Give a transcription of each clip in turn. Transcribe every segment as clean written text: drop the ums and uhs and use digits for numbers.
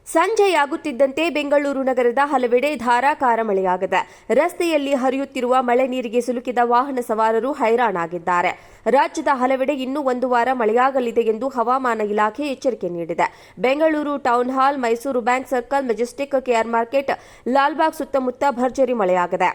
ಸಂಜೆಯಾಗುತ್ತಿದ್ದಂತೆ ಬೆಂಗಳೂರು ನಗರದ ಹಲವೆಡೆ ಧಾರಾಕಾರ ಮಳೆಯಾಗಿದೆ. ರಸ್ತೆಯಲ್ಲಿ ಹರಿಯುತ್ತಿರುವ ಮಳೆ ನೀರಿಗೆ ಸಿಲುಕಿದ ವಾಹನ ಸವಾರರು ಹೈರಾಣಾಗಿದ್ದಾರೆ. ರಾಜ್ಯದ ಹಲವೆಡೆ ಇನ್ನೂ ಒಂದು ವಾರ ಮಳೆಯಾಗಲಿದೆ ಎಂದು ಹವಾಮಾನ ಇಲಾಖೆ ಎಚ್ಚರಿಕೆ ನೀಡಿದೆ. Bengaluru town hall, Mysore bank circle, Majestic, KR market, Lalbagh ಸುತ್ತಮುತ್ತ ಭರ್ಜರಿ ಮಳೆಯಾಗಿದೆ.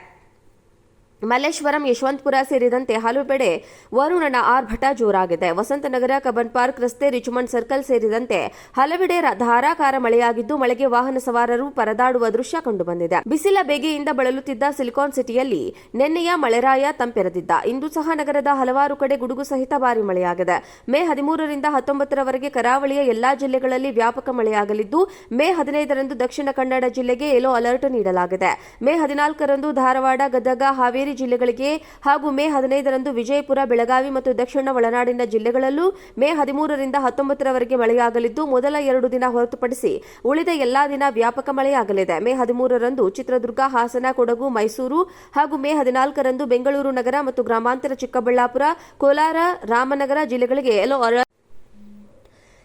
ಮಲ್ಲೇಶ್ವರಂ, ಯಶವಂತಪುರ ಸೇರಿದಂತೆ ಹಲವೆಡೆ ವರುಣನ ಆರ್ಭಟ ಜೋರಾಗಿದೆ. ವಸಂತನಗರ, ಕಬ್ಬನ್ ಪಾರ್ಕ್ ರಸ್ತೆ, ರಿಚ್ಮಂಡ್ ಸರ್ಕಲ್ ಸೇರಿದಂತೆ ಹಲವೆಡೆ ಧಾರಾಕಾರ ಮಳೆಯಾಗಿದ್ದು, ಮಳೆಗೆ ವಾಹನ ಸವಾರರು ಪರದಾಡುವ ದೃಶ್ಯ ಕಂಡುಬಂದಿದೆ. ಬಿಸಿಲ ಬೇಗೆಯಿಂದ ಬಳಲುತ್ತಿದ್ದ ಸಿಲಿಕಾನ್ ಸಿಟಿಯಲ್ಲಿ ನಿನ್ನೆಯ ಮಳೆರಾಯ ತಂಪೆರೆದಿದ್ದ. ಇಂದು ಸಹ ನಗರದ ಹಲವಾರು ಕಡೆ ಗುಡುಗು ಸಹಿತ ಭಾರೀ ಮಳೆಯಾಗಿದೆ. ಮೇ 13ರಿಂದ 19ರವರೆಗೆ ಕರಾವಳಿಯ ಎಲ್ಲಾ ಜಿಲ್ಲೆಗಳಲ್ಲಿ ವ್ಯಾಪಕ ಮಳೆಯಾಗಲಿದ್ದು, ಮೇ 15ರಂದು ದಕ್ಷಿಣ ಕನ್ನಡ ಜಿಲ್ಲೆಗೆ ಯೆಲ್ಲೋ ಅಲರ್ಟ್ ನೀಡಲಾಗಿದೆ. ಮೇ 14ರಂದು ಧಾರವಾಡ, ಗದಗ, ಹಾವೇರಿ ಜಿಲ್ಲೆಗಳಿಗೆ ಹಾಗೂ ಮೇ 15ರಂದು ವಿಜಯಪುರ, ಬೆಳಗಾವಿ ಮತ್ತು ದಕ್ಷಿಣ ಒಳನಾಡಿನ ಜಿಲ್ಲೆಗಳಲ್ಲೂ ಮೇ 13ರಿಂದ 19ರವರೆಗೆ ಮಳೆಯಾಗಲಿದ್ದು, ಮೊದಲ 2 ದಿನ ಹೊರತುಪಡಿಸಿ ಉಳಿದ ಎಲ್ಲಾ ದಿನ ವ್ಯಾಪಕ ಮಳೆಯಾಗಲಿದೆ. ಮೇ 13ರಂದು ಚಿತ್ರದುರ್ಗ, ಹಾಸನ, ಕೊಡಗು, ಮೈಸೂರು ಹಾಗೂ ಮೇ 14ರಂದು ಬೆಂಗಳೂರು ನಗರ ಮತ್ತು ಗ್ರಾಮಾಂತರ ಚಿಕ್ಕಬಳ್ಳಾಪುರ, ಕೋಲಾರ, ರಾಮನಗರ ಜಿಲ್ಲೆಗಳಿಗೆ ಯೆಲ್ಲೋ ಅಲರ್ಟ್.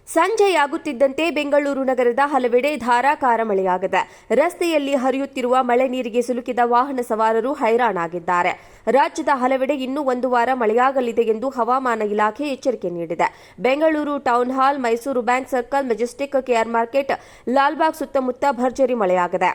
ಸಂಜೆಯಾಗುತ್ತಿದ್ದಂತೆ ಬೆಂಗಳೂರು ನಗರದ ಹಲವೆಡೆ ಧಾರಾಕಾರ ಮಳೆಯಾಗಿದೆ. ರಸ್ತೆಯಲ್ಲಿ ಹರಿಯುತ್ತಿರುವ ಮಳೆ ನೀರಿಗೆ ಸಿಲುಕಿದ ವಾಹನ ಸವಾರರು ಹೈರಾಣಾಗಿದ್ದಾರೆ. ರಾಜ್ಯದ ಹಲವೆಡೆ ಇನ್ನೂ ಒಂದು ವಾರ ಮಳೆಯಾಗಲಿದೆ ಎಂದು ಹವಾಮಾನ ಇಲಾಖೆ ಎಚ್ಚರಿಕೆ ನೀಡಿದೆ. Bengaluru town hall, Mysore bank circle, Majestic, KR market, Lalbagh ಸುತ್ತಮುತ್ತ ಭರ್ಜರಿ ಮಳೆಯಾಗಿದೆ.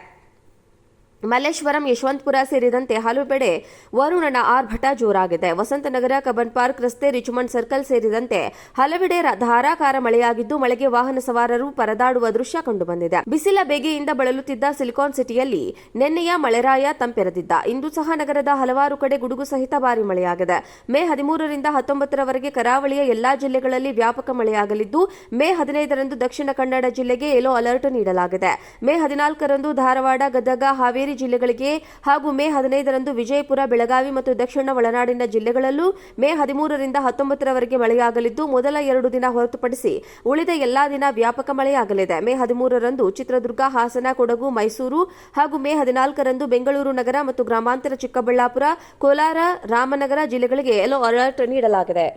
ಮಲ್ಲೇಶ್ವರಂ, ಯಶವಂತಪುರ ಸೇರಿದಂತೆ ಹಲವೆಡೆ ವರುಣನ ಆರ್ಭಟ ಜೋರಾಗಿದೆ. ವಸಂತನಗರ, ಕಬ್ಬನ್ ಪಾರ್ಕ್ ರಸ್ತೆ, ರಿಚ್ಮಂಡ್ ಸರ್ಕಲ್ ಸೇರಿದಂತೆ ಹಲವೆಡೆ ಧಾರಾಕಾರ ಮಳೆಯಾಗಿದ್ದು, ಮಳೆಗೆ ವಾಹನ ಸವಾರರು ಪರದಾಡುವ ದೃಶ್ಯ ಕಂಡುಬಂದಿದೆ. ಬಿಸಿಲ ಬೇಗೆಯಿಂದ ಬಳಲುತ್ತಿದ್ದ ಸಿಲಿಕಾನ್ ಸಿಟಿಯಲ್ಲಿ ನಿನ್ನೆಯ ಮಳೆರಾಯ ತಂಪೆರೆದಿದ್ದ. ಇಂದು ಸಹ ನಗರದ ಹಲವಾರು ಕಡೆ ಗುಡುಗು ಸಹಿತ ಭಾರೀ ಮಳೆಯಾಗಿದೆ. ಮೇ 13ರಿಂದ 19ರವರೆಗೆ ಕರಾವಳಿಯ ಎಲ್ಲಾ ಜಿಲ್ಲೆಗಳಲ್ಲಿ ವ್ಯಾಪಕ ಮಳೆಯಾಗಲಿದ್ದು, ಮೇ 15ರಂದು ದಕ್ಷಿಣ ಕನ್ನಡ ಜಿಲ್ಲೆಗೆ ಯೆಲ್ಲೋ ಅಲರ್ಟ್ ನೀಡಲಾಗಿದೆ. ಮೇ 14ರಂದು ಧಾರವಾಡ, ಗದಗ, ಹಾವೇರಿ ಜಿಲ್ಲೆಗಳಿಗೆ ಹಾಗೂ ಮೇ 15ರಂದು ವಿಜಯಪುರ, ಬೆಳಗಾವಿ ಮತ್ತು ದಕ್ಷಿಣ ಒಳನಾಡಿನ ಜಿಲ್ಲೆಗಳಲ್ಲೂ ಮೇ 13ರಿಂದ 19ರವರೆಗೆ ಮಳೆಯಾಗಲಿದ್ದು, ಮೊದಲ 2 ದಿನ ಹೊರತುಪಡಿಸಿ ಉಳಿದ ಎಲ್ಲಾ ದಿನ ವ್ಯಾಪಕ ಮಳೆಯಾಗಲಿದೆ. ಮೇ 13ರಂದು ಚಿತ್ರದುರ್ಗ, ಹಾಸನ, ಕೊಡಗು, ಮೈಸೂರು ಹಾಗೂ ಮೇ 14ರಂದು ಬೆಂಗಳೂರು ನಗರ ಮತ್ತು ಗ್ರಾಮಾಂತರ ಚಿಕ್ಕಬಳ್ಳಾಪುರ, ಕೋಲಾರ, ರಾಮನಗರ ಜಿಲ್ಲೆಗಳಿಗೆ ಯೆಲ್ಲೋ ಅಲರ್ಟ್ ನೀಡಲಾಗಿದೆ.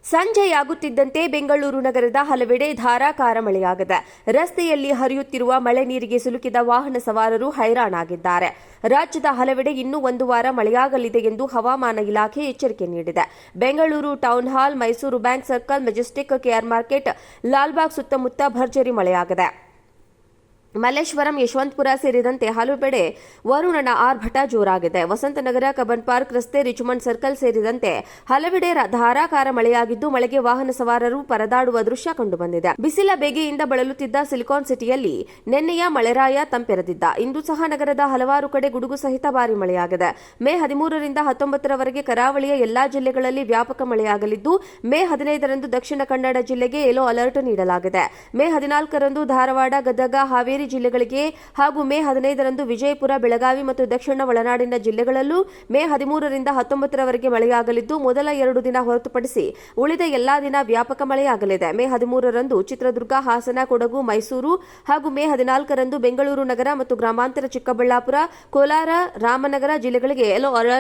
ಸಂಜೆಯಾಗುತ್ತಿದ್ದಂತೆ ಬೆಂಗಳೂರು ನಗರದ ಹಲವೆಡೆ ಧಾರಾಕಾರ ಮಳೆಯಾಗಿದೆ. ರಸ್ತೆಯಲ್ಲಿ ಹರಿಯುತ್ತಿರುವ ಮಳೆ ನೀರಿಗೆ ಸಿಲುಕಿದ ವಾಹನ ಸವಾರರು ಹೈರಾಣಾಗಿದ್ದಾರೆ. ರಾಜ್ಯದ ಹಲವೆಡೆ ಇನ್ನೂ ಒಂದು ವಾರ ಮಳೆಯಾಗಲಿದೆ ಎಂದು ಹವಾಮಾನ ಇಲಾಖೆ ಎಚ್ಚರಿಕೆ ನೀಡಿದೆ. Bengaluru town hall, Mysore bank circle, Majestic, KR market, Lalbagh ಸುತ್ತಮುತ್ತ ಭರ್ಜರಿ ಮಳೆಯಾಗಿದೆ. ಮಲ್ಲೇಶ್ವರಂ, ಯಶವಂತಪುರ ಸೇರಿದಂತೆ ಹಲವೆಡೆ ವರುಣನ ಆರ್ಭಟ ಜೋರಾಗಿದೆ. ವಸಂತನಗರ, ಕಬ್ಬನ್ ಪಾರ್ಕ್ ರಸ್ತೆ, ರಿಚ್ಮಂಡ್ ಸರ್ಕಲ್ ಸೇರಿದಂತೆ ಹಲವೆಡೆ ಧಾರಾಕಾರ ಮಳೆಯಾಗಿದ್ದು, ಮಳೆಗೆ ವಾಹನ ಸವಾರರು ಪರದಾಡುವ ದೃಶ್ಯ ಕಂಡುಬಂದಿದೆ. ಬಿಸಿಲ ಬೇಗೆಯಿಂದ ಬಳಲುತ್ತಿದ್ದ ಸಿಲಿಕಾನ್ ಸಿಟಿಯಲ್ಲಿ ನಿನ್ನೆಯ ಮಳೆರಾಯ ತಂಪೆರೆದಿದ್ದ. ಇಂದು ಸಹ ನಗರದ ಹಲವಾರು ಕಡೆ ಗುಡುಗು ಸಹಿತ ಭಾರೀ ಮಳೆಯಾಗಿದೆ. ಮೇ 13ರಿಂದ 19ರವರೆಗೆ ಕರಾವಳಿಯ ಎಲ್ಲಾ ಜಿಲ್ಲೆಗಳಲ್ಲಿ ವ್ಯಾಪಕ ಮಳೆಯಾಗಲಿದ್ದು, ಮೇ 15ರಂದು ದಕ್ಷಿಣ ಕನ್ನಡ ಜಿಲ್ಲೆಗೆ ಯೆಲ್ಲೋ ಅಲರ್ಟ್ ನೀಡಲಾಗಿದೆ. ಮೇ 14ರಂದು ಧಾರವಾಡ, ಗದಗ, ಹಾವೇರಿ ಜಿಲ್ಲೆಗಳಿಗೆ ಹಾಗೂ ಮೇ 15ರಂದು ವಿಜಯಪುರ, ಬೆಳಗಾವಿ ಮತ್ತು ದಕ್ಷಿಣ ಒಳನಾಡಿನ ಜಿಲ್ಲೆಗಳಲ್ಲೂ ಮೇ 13ರಿಂದ 19ರವರೆಗೆ ಮಳೆಯಾಗಲಿದ್ದು, ಮೊದಲ 2 ದಿನ ಹೊರತುಪಡಿಸಿ ಉಳಿದ ಎಲ್ಲಾ ದಿನ ವ್ಯಾಪಕ ಮಳೆಯಾಗಲಿದೆ. ಮೇ 13ರಂದು ಚಿತ್ರದುರ್ಗ, ಹಾಸನ, ಕೊಡಗು, ಮೈಸೂರು ಹಾಗೂ ಮೇ 14ರಂದು ಬೆಂಗಳೂರು ನಗರ ಮತ್ತು ಗ್ರಾಮಾಂತರ ಚಿಕ್ಕಬಳ್ಳಾಪುರ, ಕೋಲಾರ, ರಾಮನಗರ ಜಿಲ್ಲೆಗಳಿಗೆ ಯೆಲ್ಲೋ ಅಲರ್ಟ್